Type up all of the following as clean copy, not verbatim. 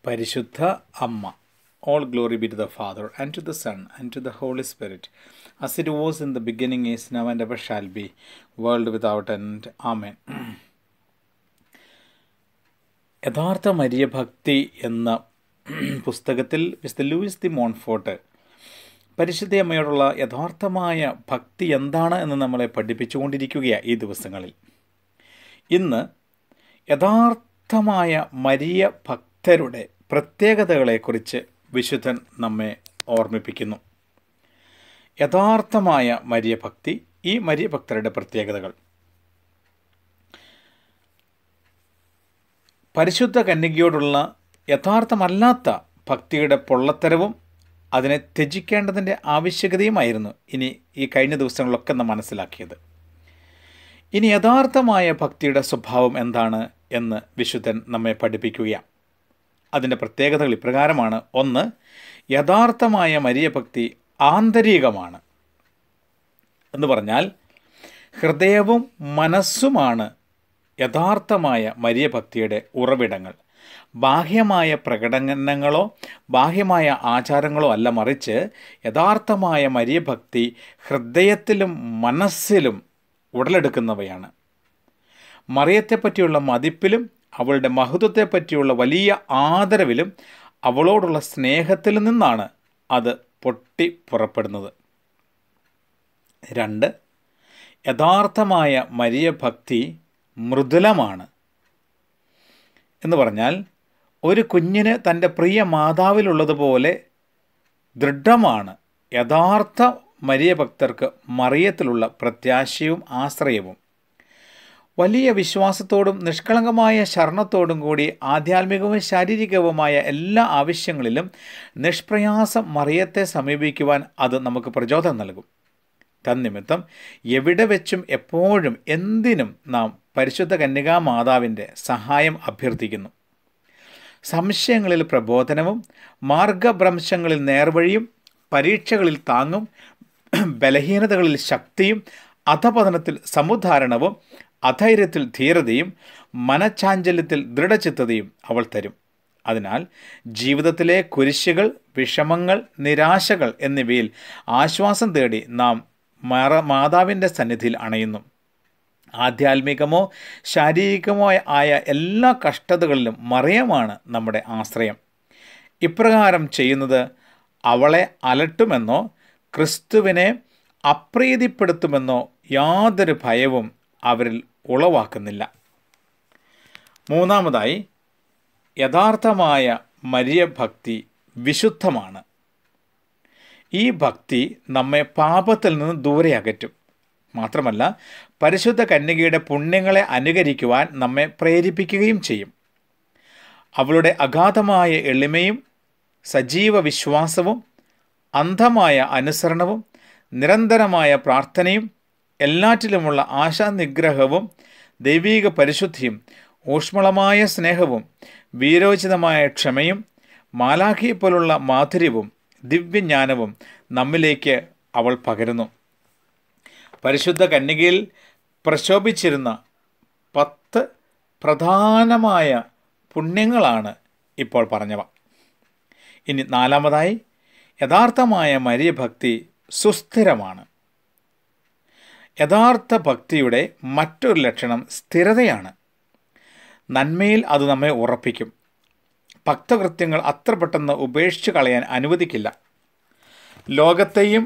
പരിശുദ്ധ അമ്മ. All glory be to the Father, and to the Son, and to the Holy Spirit, as it was in the beginning, is now, and ever shall be, world without end. Amen. യഥാർത്ഥ മരിയഭക്തി എന്ന പുസ്തകത്തിൽ mister Luis the Montfort പരിശുദ്ധ അമ്മയോടുള്ള യഥാർത്ഥമായ ഭക്തി എന്താണ് എന്ന് നമ്മളെ പഠിപ്പിച്ചുകൊണ്ടിരിക്കുകയാണ് ഈ ദിവസങ്ങളിൽ. ഇന്ന് യഥാർത്ഥമായ മരിയ ഭക്തരുടെ പ്രത്യേകതകളെക്കുറിച്ച് വിശുദ്ധൻ നമ്മെ ഓർമ്മിപ്പിക്കുന്നു. യഥാർത്ഥമായ മരിയഭക്തി, ഈ മരിയഭക്തരുടെ പ്രത്യേകതകൾ. പരിശുദ്ധ കന്യകയോടുള്ള യഥാർത്ഥമല്ലാത്ത ഭക്തിയുടെ പൊള്ളത്തരവും അതിനെ ത്യജിക്കേണ്ടതിൻ്റെ ആവശ്യകതയുമായിരുന്നു ഇനി ഈ കഴിഞ്ഞ ദിവസങ്ങളിലൊക്കെ നാം മനസ്സിലാക്കിയത്. ഇനി യഥാർത്ഥമായ ഭക്തിയുടെ സ്വഭാവം എന്താണ് എന്ന് വിശുദ്ധൻ നമ്മെ പഠിപ്പിക്കുകയാണ്. അതിൻ്റെ പ്രത്യേകതകൾ ഇപ്രകാരമാണ്. 1. യഥാർത്ഥമായ മരിയഭക്തി ആന്തരികമാണ് എന്ന് പറഞ്ഞാൽ ഹൃദയവും മനസ്സുമാണ് യഥാർത്ഥമായ മരിയഭക്തിയുടെ ഉറവിടങ്ങൾ. ബാഹ്യമായ പ്രകടനങ്ങളോ ബാഹ്യമായ ആചാരങ്ങളോ അല്ല, മറിച്ച് യഥാർത്ഥമായ മരിയഭക്തി ഹൃദയത്തിലും മനസ്സിലും ഉടലെടുക്കുന്നവയാണ്. മറിയത്തെപ്പറ്റിയുള്ള മതിപ്പിലും അവളുടെ മഹത്വത്തെപ്പറ്റിയുള്ള വലിയ ആദരവിലും അവളോടുള്ള സ്നേഹത്തിൽ നിന്നാണ് അത് പൊട്ടി പുറപ്പെടുന്നത്. 2. യഥാർത്ഥമായ മരിയഭക്തി മൃദുലമാണ് എന്ന് പറഞ്ഞാൽ ഒരു കുഞ്ഞിന് തൻ്റെ പ്രിയ മാതാവിലുള്ളതുപോലെ ദൃഢമാണ് യഥാർത്ഥ മരിയഭക്തർക്ക് മറിയത്തിലുള്ള പ്രത്യാശയും ആശ്രയവും. വലിയ വിശ്വാസത്തോടും നിഷ്കളങ്കമായ ശരണത്തോടും കൂടി ആധ്യാത്മികവും ശാരീരികവുമായ എല്ലാ ആവശ്യങ്ങളിലും നിഷ്പ്രയാസം മറിയത്തെ സമീപിക്കുവാൻ അത് നമുക്ക് പ്രചോദനം നൽകും. തന്നിമിത്തം എവിടെ വെച്ചും എപ്പോഴും എന്തിനും നാം പരിശുദ്ധ കന്യകാമാതാവിൻ്റെ സഹായം അഭ്യർത്ഥിക്കുന്നു. സംശയങ്ങളിൽ പ്രബോധനവും മാർഗഭ്രംശങ്ങളിൽ നേർവഴിയും പരീക്ഷകളിൽ താങ്ങും ബലഹീനതകളിൽ ശക്തിയും അധപതനത്തിൽ സമുദ്ധാരണവും അധൈര്യത്തിൽ ധീരതയും മനഃചാഞ്ചല്യത്തിൽ ദൃഢചിത്തതയും അവൾ തരും. അതിനാൽ ജീവിതത്തിലെ കുരിശുകൾ, വിഷമങ്ങൾ, നിരാശകൾ എന്നിവയിൽ ആശ്വാസം തേടി നാം മാതാവിൻ്റെ സന്നിധിയിൽ അണയുന്നു. ആധ്യാത്മികമോ ശാരീരികമോ ആയ എല്ലാ കഷ്ടതകളിലും മറിയമാണ് നമ്മുടെ ആശ്രയം. ഇപ്രകാരം ചെയ്യുന്നത് അവളെ അലട്ടുമെന്നോ ക്രിസ്തുവിനെ അപ്രീതിപ്പെടുത്തുമെന്നോ യാതൊരു ഭയവും അവരിൽ ഉളവാക്കുന്നില്ല. 3. യഥാർത്ഥമായ മരിയഭക്തി വിശുദ്ധമാണ്. ഈ ഭക്തി നമ്മെ പാപത്തിൽ നിന്ന് ദൂരെ അകറ്റും. മാത്രമല്ല പരിശുദ്ധ കന്യകയുടെ പുണ്യങ്ങളെ അനുകരിക്കുവാൻ നമ്മെ പ്രേരിപ്പിക്കുകയും ചെയ്യും. അവളുടെ അഗാധമായ എളിമയും സജീവ വിശ്വാസവും അന്ധമായ അനുസരണവും നിരന്തരമായ പ്രാർത്ഥനയും എല്ലാറ്റിലുമുള്ള ആശാനിഗ്രഹവും ദൈവീക പരിശുദ്ധിയും ഊഷ്മളമായ സ്നേഹവും വീരോചിതമായ ക്ഷമയും മാലാഖിയെപ്പോലുള്ള മാധുര്യവും ദിവ്യജ്ഞാനവും നമ്മിലേക്ക് അവൾ പകരുന്നു. പരിശുദ്ധ കന്യകയിൽ പ്രശോഭിച്ചിരുന്ന 10 പ്രധാനമായ പുണ്യങ്ങളാണ് ഇപ്പോൾ പറഞ്ഞവ. ഇനി 4. യഥാർത്ഥമായ മരിയഭക്തി സുസ്ഥിരമാണ്. യഥാർത്ഥ ഭക്തിയുടെ മറ്റൊരു ലക്ഷണം സ്ഥിരതയാണ്. നന്മയിൽ അത് നമ്മെ ഉറപ്പിക്കും. ഭക്തകൃത്യങ്ങൾ അത്ര പെട്ടെന്ന് ഉപേക്ഷിച്ച് കളയാൻ അനുവദിക്കില്ല. ലോകത്തെയും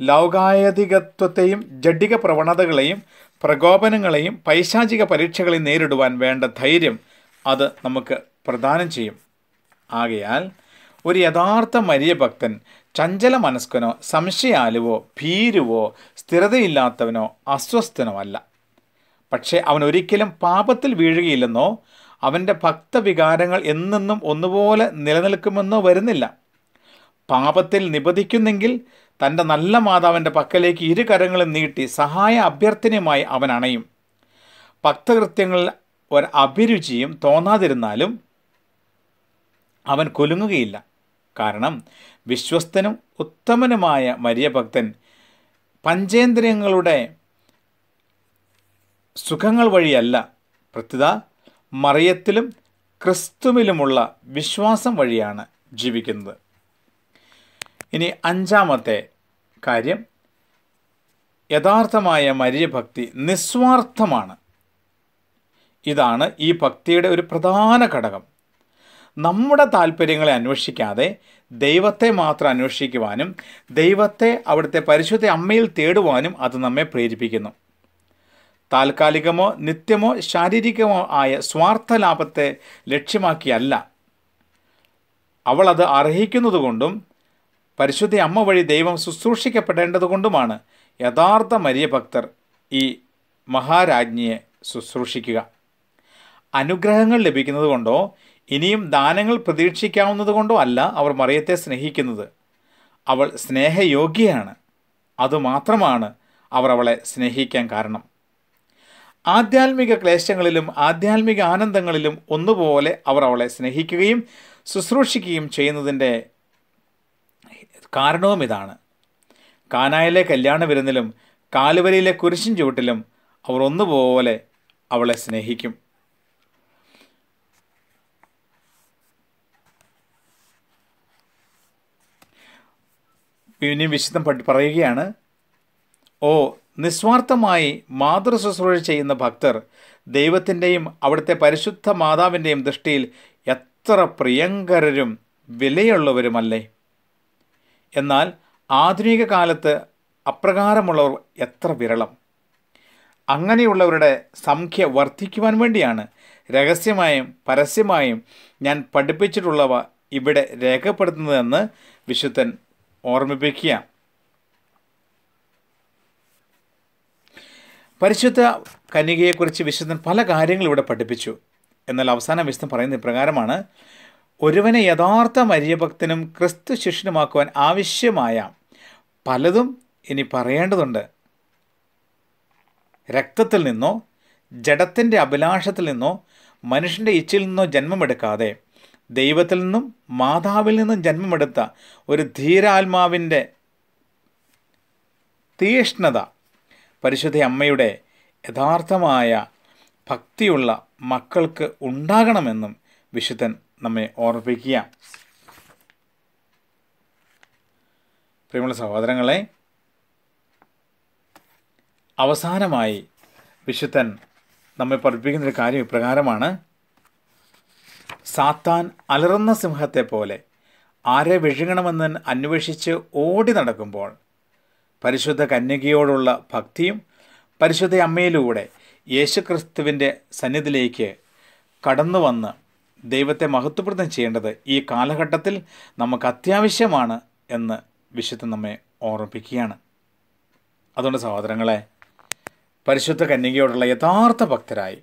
ലൗകായതികത്വത്തെയും ജഡിക പ്രവണതകളെയും പ്രകോപനങ്ങളെയും പൈശാചിക പരീക്ഷകളെയും നേരിടുവാൻ വേണ്ട ധൈര്യം അത് നമുക്ക് പ്രദാനം ചെയ്യും. ആകയാൽ ഒരു യഥാർത്ഥ മരിയഭക്തൻ ചഞ്ചല മനസ്കനോ സംശയാലുവോ ഭീരുവോ സ്ഥിരതയില്ലാത്തവനോ അസ്വസ്ഥനോ അല്ല. പക്ഷേ അവൻ ഒരിക്കലും പാപത്തിൽ വീഴുകയില്ലെന്നോ അവൻ്റെ ഭക്തവികാരങ്ങൾ എന്നെന്നും ഒന്നുപോലെ നിലനിൽക്കുമെന്നോ വരുന്നില്ല. പാപത്തിൽ നിബന്ധിക്കുന്നെങ്കിൽ തൻ്റെ നല്ല മാതാവിൻ്റെ പക്കലേക്ക് 2 കരങ്ങളും നീട്ടി സഹായ അഭ്യർത്ഥനയുമായി അവൻ അണയും. ഭക്തകൃത്യങ്ങളിൽ ഒരു അഭിരുചിയും തോന്നാതിരുന്നാലും അവൻ കുലുങ്ങുകയില്ല. കാരണം വിശ്വസ്തനും ഉത്തമനുമായ മരിയഭക്തൻ പഞ്ചേന്ദ്രിയങ്ങളുടെ സുഖങ്ങൾ വഴിയല്ല, പ്രത്യുത മറിയത്തിലും ക്രിസ്തുവിലുമുള്ള വിശ്വാസം വഴിയാണ് ജീവിക്കുന്നത്. ഇനി 5-ാമത്തെ കാര്യം, യഥാർത്ഥമായ മരിയഭക്തി നിസ്വാർത്ഥമാണ്. ഇതാണ് ഈ ഭക്തിയുടെ ഒരു പ്രധാന ഘടകം. നമ്മുടെ താല്പര്യങ്ങളെ അന്വേഷിക്കാതെ ദൈവത്തെ മാത്രം അന്വേഷിക്കുവാനും ദൈവത്തെ അവിടുത്തെ പരിശുദ്ധ അമ്മയിൽ തേടുവാനും അത് നമ്മെ പ്രേരിപ്പിക്കുന്നു. താൽക്കാലികമോ നിത്യമോ ശാരീരികമോ ആയ സ്വാർത്ഥ ലാഭത്തെ ലക്ഷ്യമാക്കിയല്ല. അവൾ അത് അർഹിക്കുന്നതുകൊണ്ടും പരിശുദ്ധ അമ്മ വഴി ദൈവം ശുശ്രൂഷിക്കപ്പെടേണ്ടതുകൊണ്ടുമാണ് യഥാർത്ഥ മരിയഭക്തർ ഈ മഹാരാജ്ഞിയെ ശുശ്രൂഷിക്കുക. അനുഗ്രഹങ്ങൾ ലഭിക്കുന്നത് കൊണ്ടോ ഇനിയും ദാനങ്ങൾ പ്രതീക്ഷിക്കാവുന്നത് കൊണ്ടോ അല്ല അവർ മറിയത്തെ സ്നേഹിക്കുന്നത്. അവൾ സ്നേഹയോഗ്യയാണ്. അതുമാത്രമാണ് അവർ അവളെ സ്നേഹിക്കാൻ കാരണം. ആധ്യാത്മിക ക്ലേശങ്ങളിലും ആധ്യാത്മിക ആനന്ദങ്ങളിലും ഒന്നുപോലെ അവർ അവളെ സ്നേഹിക്കുകയും ശുശ്രൂഷിക്കുകയും ചെയ്യുന്നതിൻ്റെ കാരണവും ഇതാണ്. കാനായിലെ കല്യാണ വിരുന്നിലും കാലുവരിയിലെ കുരിശിൻ ചുവട്ടിലും അവർ ഒന്നുപോലെ അവളെ സ്നേഹിക്കും. ഇനി വിശുദ്ധം പറയുകയാണ്, ഓ നിസ്വാർത്ഥമായി മാതൃ ശുശ്രൂഷ ചെയ്യുന്ന ഭക്തർ ദൈവത്തിൻ്റെയും അവിടുത്തെ പരിശുദ്ധ മാതാവിൻ്റെയും ദൃഷ്ടിയിൽ എത്ര പ്രിയങ്കരരും വിലയുള്ളവരുമല്ലേ. എന്നാൽ ആധുനിക കാലത്ത് അപ്രകാരമുള്ളവർ എത്ര വിരളം. അങ്ങനെയുള്ളവരുടെ സംഖ്യ വർദ്ധിക്കുവാൻ വേണ്ടിയാണ് രഹസ്യമായും പരസ്യമായും ഞാൻ പഠിപ്പിച്ചിട്ടുള്ളവ ഇവിടെ രേഖപ്പെടുത്തുന്നതെന്ന് വിശുദ്ധൻ ഓർമ്മിപ്പിക്കുക. പരിശുദ്ധ കന്യകയെക്കുറിച്ച് വിശുദ്ധൻ പല കാര്യങ്ങൾ ഇവിടെ പഠിപ്പിച്ചു. എന്നാൽ അവസാനം വിശുദ്ധൻ പറയുന്ന ഇപ്രകാരമാണ്, ഒരുവനെ യഥാർത്ഥ മരിയഭക്തനും ക്രിസ്തു ശിഷ്യനുമാക്കുവാൻ ആവശ്യമായ പലതും ഇനി പറയേണ്ടതുണ്ട്. രക്തത്തിൽ നിന്നോ ജഡത്തിൻ്റെ അഭിലാഷത്തിൽ നിന്നോ മനുഷ്യൻ്റെ ഇച്ഛയിൽ നിന്നോ ജന്മമെടുക്കാതെ ദൈവത്തിൽ നിന്നും മാതാവിൽ നിന്നും ജന്മമെടുത്ത ഒരു ധീരാത്മാവിൻ്റെ തീഷ്ണത പരിശുദ്ധ അമ്മയുടെ യഥാർത്ഥമായ ഭക്തിയുള്ള മക്കൾക്ക് ഉണ്ടാകണമെന്നും വിശുദ്ധൻ നമ്മെ ഓർമ്മിപ്പിക്കുക. പ്രിയമുള്ള സഹോദരങ്ങളെ, അവസാനമായി വിശുദ്ധൻ നമ്മെ പഠിപ്പിക്കുന്നൊരു കാര്യം ഇപ്രകാരമാണ്, സാത്താൻ അലറുന്ന സിംഹത്തെ പോലെ ആരെ വിഴുങ്ങണമെന്ന് അന്വേഷിച്ച് ഓടി നടക്കുമ്പോൾ പരിശുദ്ധ കന്യകയോടുള്ള ഭക്തിയും പരിശുദ്ധ അമ്മയിലൂടെ യേശുക്രിസ്തുവിൻ്റെ സന്നിധിയിലേക്ക് കടന്നു വന്ന് ദൈവത്തെ മഹത്വപ്രദം ചെയ്യേണ്ടത് ഈ കാലഘട്ടത്തിൽ നമുക്ക് അത്യാവശ്യമാണ് എന്ന് വിശുദ്ധൻ നമ്മെ ഓർമ്മിപ്പിക്കുകയാണ്. അതുകൊണ്ട് സഹോദരങ്ങളെ, പരിശുദ്ധ കന്യകയോടുള്ള യഥാർത്ഥ ഭക്തരായി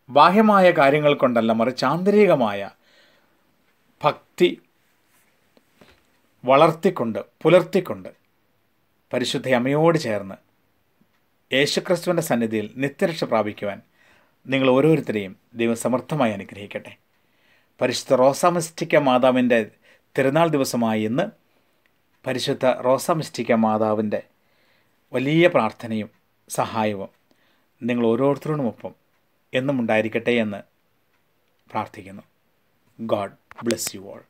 ബാഹ്യമായ കാര്യങ്ങൾ കൊണ്ടല്ല, മറിച്ച് ആന്തരികമായ ഭക്തി പുലർത്തിക്കൊണ്ട് പരിശുദ്ധ അമ്മയോട് ചേർന്ന് യേശുക്രിസ്തുവിൻ്റെ സന്നിധിയിൽ നിത്യരക്ഷ പ്രാപിക്കുവാൻ നിങ്ങൾ ഓരോരുത്തരെയും ദൈവം സമർത്ഥമായി അനുഗ്രഹിക്കട്ടെ. പരിശുദ്ധ റോസാമിസ്റ്റിക്ക മാതാവിൻ്റെ തിരുനാൾ ദിവസമായി ഇന്ന് പരിശുദ്ധ റോസാമിസ്റ്റിക്ക മാതാവിൻ്റെ വലിയ പ്രാർത്ഥനയും സഹായവും നിങ്ങൾ ഓരോരുത്തരോടുമൊപ്പം എന്നും ഉണ്ടായിരിക്കട്ടെ എന്ന് പ്രാർത്ഥിക്കുന്നു. God bless you all.